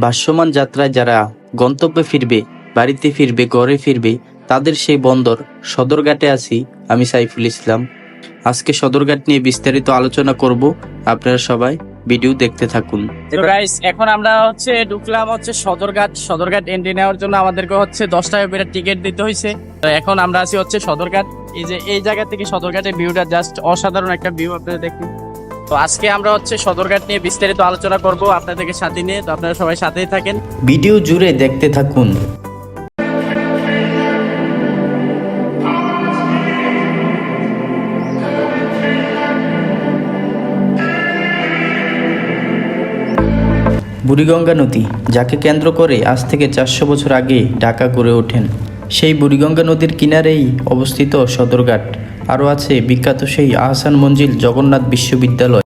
ভাসমান যাত্রায় যারা গন্তব্যে ফিরবে, বাড়িতে ফিরবে, ঘরে ফিরবে, তাদের সেই বন্দর সদরঘাটে আছি আমি, সাইফুল ইসলাম। আজকে সদরঘাট নিয়ে বিস্তারিত আলোচনা করব, আপনারা সবাই ভিডিও দেখতে থাকুন। তো গাইস, এখন আমরা ঢুকলাম সদরঘাট এন্ট্রি নেওয়ার জন্য আমাদেরকে 10 টাকা করে টিকিট দিতে হয়েছে। তো এখন আমরা আছি সদরঘাট। এই জায়গা থেকে সদরঘাটের ভিউটা জাস্ট অসাধারণ একটা ভিউ, আপনারা দেখুন। তো আজকে আমরা সদরঘাট নিয়ে বিস্তারিত আলোচনা করব আপনাদেরকে সাথে নিয়ে। তো আপনারা সবাই সাথেই থাকেন, ভিডিও জুড়ে দেখতে থাকুন। বুড়িগঙ্গা নদী, যাকে কেন্দ্র করে আজ থেকে 400 বছর আগে ঢাকা গড়ে ওঠেন, সেই বুড়িগঙ্গা নদীর কিনারেই অবস্থিত সদরঘাট। আরও আছে বিখ্যাত সেই আহসান মঞ্জিল জগন্নাথ বিশ্ববিদ্যালয়।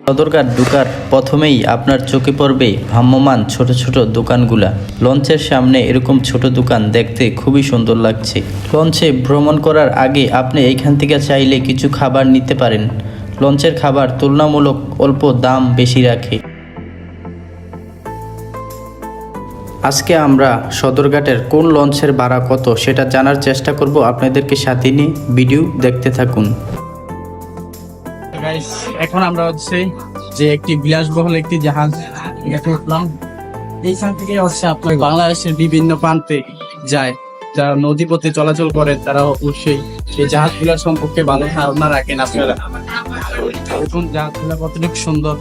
সদরঘাট ঢুকার প্রথমেই আপনার চোখে পড়বে ভ্রাম্যমান ছোট ছোট দোকানগুলা। লঞ্চের সামনে এরকম ছোট দোকান দেখতে খুবই সুন্দর লাগছে। লঞ্চে ভ্রমণ করার আগে আপনি এইখান থেকে চাইলে কিছু খাবার নিতে পারেন। লঞ্চের খাবার তুলনামূলক অল্প দাম বেশি রাখে। আজকে আমরা সদরঘাটের কোন লঞ্চের ভাড়া কত সেটা জানার চেষ্টা করব, আপনাদেরকে সাথে নিয়ে ভিডিও দেখতে থাকুন। এখন আমরা যে একটি বিলাসবহুল একটি জাহাজ উঠলাম। এইখান থেকে আপনার বাংলাদেশের বিভিন্ন প্রান্তে যায়, যারা নদীপথে চলাচল করে তারা অবশ্যই এই জাহাজগুলোর সম্পর্কে ভালো ধারণা রাখেন। আপনারা দেখুন জাহাজগুলো কতটুকু সুন্দর।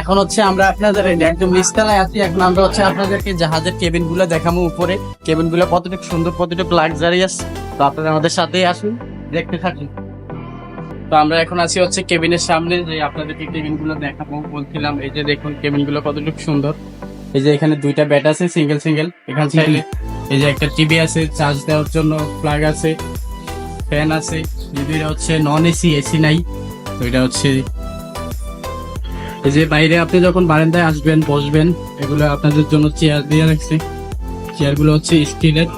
এখন আমরা আপনাদের একদম নিচতলায় আছি। এখন আমরা আপনাদেরকে জাহাজের কেবিন গুলো দেখাবো। উপরে কেবিন গুলো কতটুকু সুন্দর, কতটুকু লাক্সারিয়াস। তো আপনারা আমাদের সাথেই আসুন, দেখতে থাকুন। তো আমরা এখন আছি কেবিনের সামনে, যে আপনাদেরকে কেবিন গুলো দেখাবো বলছিলাম। এই যে দেখুন কেবিন গুলো কতটুকু সুন্দর। এই যে এখানে দুইটা বেড আছে, সিঙ্গেল সিঙ্গেল। এখানে চাইলে এই যে একটা টিভি আছে, চার্জ দেওয়ার জন্য প্লাগ আছে, ফ্যান আছে। যদি নন এসি, এসি নাই। তো এটা এই যে বাইরে আপনি যখন বারান্দায় আসবেন, বসবেন, এগুলো আপনাদের জন্য চেয়ার দিয়ে রাখছে। চেয়ার গুলো স্টিলের।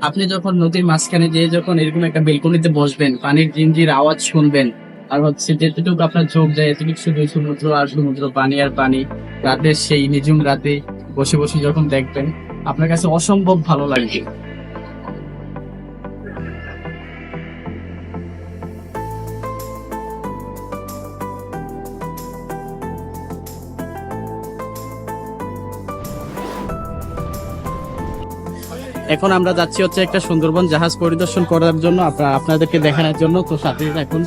আপনি যখন নদীর মাঝখানে যখন এরকম একটা বেলকনিতে বসবেন, পানির ঝিনঝির আওয়াজ শুনবেন, আর যেটুকু আপনার চোখ যায় এতটুকু শুধু সমুদ্র আর সমুদ্র, পানি আর পানি। রাতের সেই নিঝুম রাতে বসে বসে যখন দেখবেন, আপনার কাছে অসম্ভব ভালো লাগবে। এখন আমরা যাচ্ছি একটা সুন্দরবন জাহাজ পরিদর্শন করার জন্য, আপনাদেরকে দেখানোর জন্য। তো সাথে এখন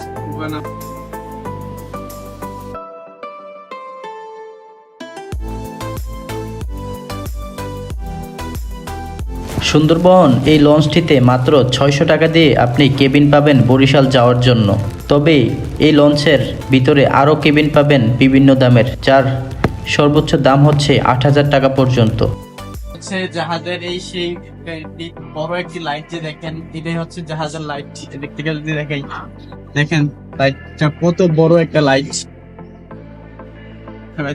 সুন্দরবন এই লঞ্চটিতে মাত্র 600 টাকা দিয়ে আপনি কেবিন পাবেন বরিশাল যাওয়ার জন্য। তবে এই লঞ্চের ভিতরে আরও কেবিন পাবেন বিভিন্ন দামের, যার সর্বোচ্চ দাম 8,000 টাকা পর্যন্ত। জাহাজের এই সেই বড় একটি লাইট যে দেখেন, এটাই জাহাজের লাইট। এদিক থেকে যদি দেখাই, দেখেন লাইটটা কত বড় একটা লাইট।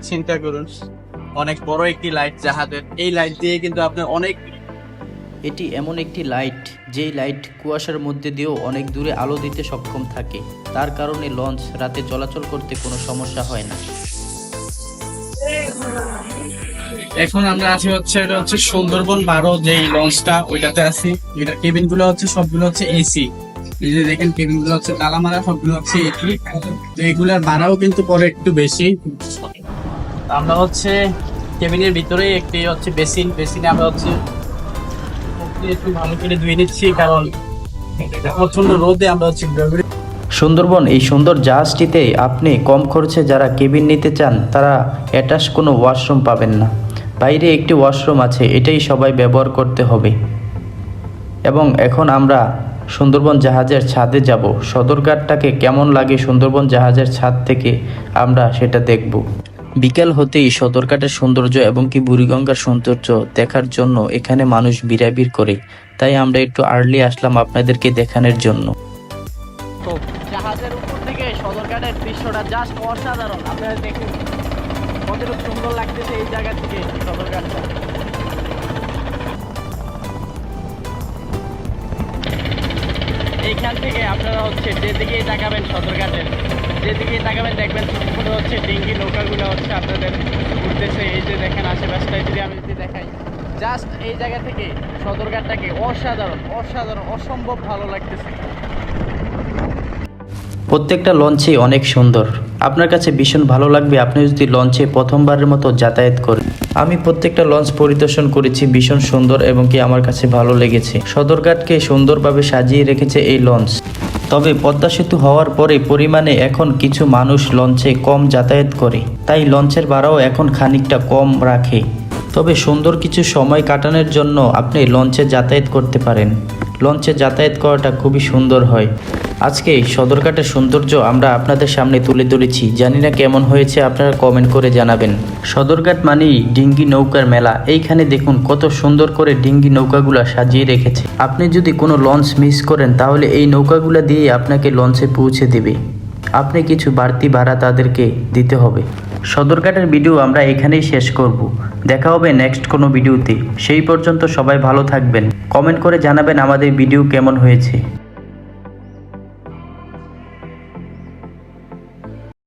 চিন্তা করুন, অনেক বড় একটি লাইট জাহাজের। এই লাইট দিয়ে কিন্তু আপনার এটি এমন একটি লাইট, যেই লাইট কুয়াশার মধ্যে দিয়েও অনেক দূরে আলো দিতে সক্ষম থাকে। তার কারণে লঞ্চ রাতে চলাচল করতে কোনো সমস্যা হয় না। এখন আমরা আছি এটা সুন্দরবন 12 যে লঞ্চটা, ওইটাতে আছি। এটা কেবিন গুলো সবগুলো এসি। এই যে দেখেন কেবিন গুলো তালা মারা, সবগুলো এসি। তো এগুলার ভাড়াও কিন্তু পরে একটু বেশি। আমরা কেবিনের ভিতরে একটি বেসিনে আমরা একটু ভালো করে ধুয়ে নিচ্ছি, কারণ প্রচন্ড রোদে আমরা সুন্দরবন এই সুন্দর জাহাজটিতে আপনি কম খরচে যারা কেবিন নিতে চান, তারা অ্যাটাচ কোনো ওয়াশরুম পাবেন না। বাইরে একটি ওয়াশরুম আছে, এটাই সবাই ব্যবহার করতে হবে। এবং এখন আমরা সুন্দরবন জাহাজের ছাদে যাব। সদরঘাটটাকে কেমন লাগে সুন্দরবন জাহাজের ছাদ থেকে, আমরা সেটা দেখব। বিকাল হতেই সদরঘাটের সৌন্দর্য এবং কি বুড়িগঙ্গার সৌন্দর্য দেখার জন্য এখানে মানুষ ভিড়াভিড় করে, তাই আমরা একটু আর্লি আসলাম আপনাদেরকে দেখানোর জন্য। জাহাজের উপর থেকে সদরঘাটের দৃশ্যটা জাস্ট অসাধারণ। আপনারা দেখুন কতটুকু সুন্দর লাগতেছে এই জায়গা থেকে সদরঘাটটা। এইখান থেকে আপনারা হচ্ছে যেদিকেই তাকাবেন সদরঘাটের, যেদিকেই তাকাবেন দেখবেন ছোট ছোট হচ্ছে ডিঙ্গি নৌকাগুলো হচ্ছে আপনাদের ঘুরতেছে। এই যে দেখেন আশেপাশটায় যদি আমি যদি দেখাই, জাস্ট এই জায়গা থেকে সদরঘাটটাকে অসাধারণ অসাধারণ অসম্ভব ভালো লাগতেছে। প্রত্যেকটা লঞ্চই অনেক সুন্দর। আপনার কাছে ভীষণ ভালো লাগবে আপনি যদি লঞ্চে প্রথমবারের মতো যাতায়াত করেন। আমি প্রত্যেকটা লঞ্চ পরিদর্শন করেছি, ভীষণ সুন্দর এবং কি আমার কাছে ভালো লেগেছে। সদরঘাটকে সুন্দরভাবে সাজিয়ে রেখেছে এই লঞ্চ। তবে পদ্মা সেতু হওয়ার পরে পরিমাণে এখন কিছু মানুষ লঞ্চে কম যাতায়াত করে, তাই লঞ্চের ভাড়াও এখন খানিকটা কম রাখে। তবে সুন্দর কিছু সময় কাটানোর জন্য আপনি লঞ্চে যাতায়াত করতে পারেন। লঞ্চে যাতায়াত করাটা খুবই সুন্দর হয়। আজকে সদরঘাটের সৌন্দর্য আমরা আপনাদের সামনে তুলে ধরেছি, জানি না কেমন হয়েছে, আপনারা কমেন্ট করে জানাবেন। সদরঘাট মানেই ডিঙ্গি নৌকার মেলা। এইখানে দেখুন কত সুন্দর করে ডিঙ্গি নৌকাগুলো সাজিয়ে রেখেছে। আপনি যদি কোনো লঞ্চ মিস করেন তাহলে এই নৌকাগুলো দিয়ে আপনাকে লঞ্চে পৌঁছে দেবে। আপনি কিছু বাড়তি ভাড়া তাদেরকে দিতে হবে। সদরঘাটের ভিডিও আমরা এখানেই শেষ করব। দেখা হবে নেক্সট কোনো ভিডিওতে। সেই পর্যন্ত সবাই ভালো থাকবেন। কমেন্ট করে জানাবেন আমাদের ভিডিও কেমন হয়েছে।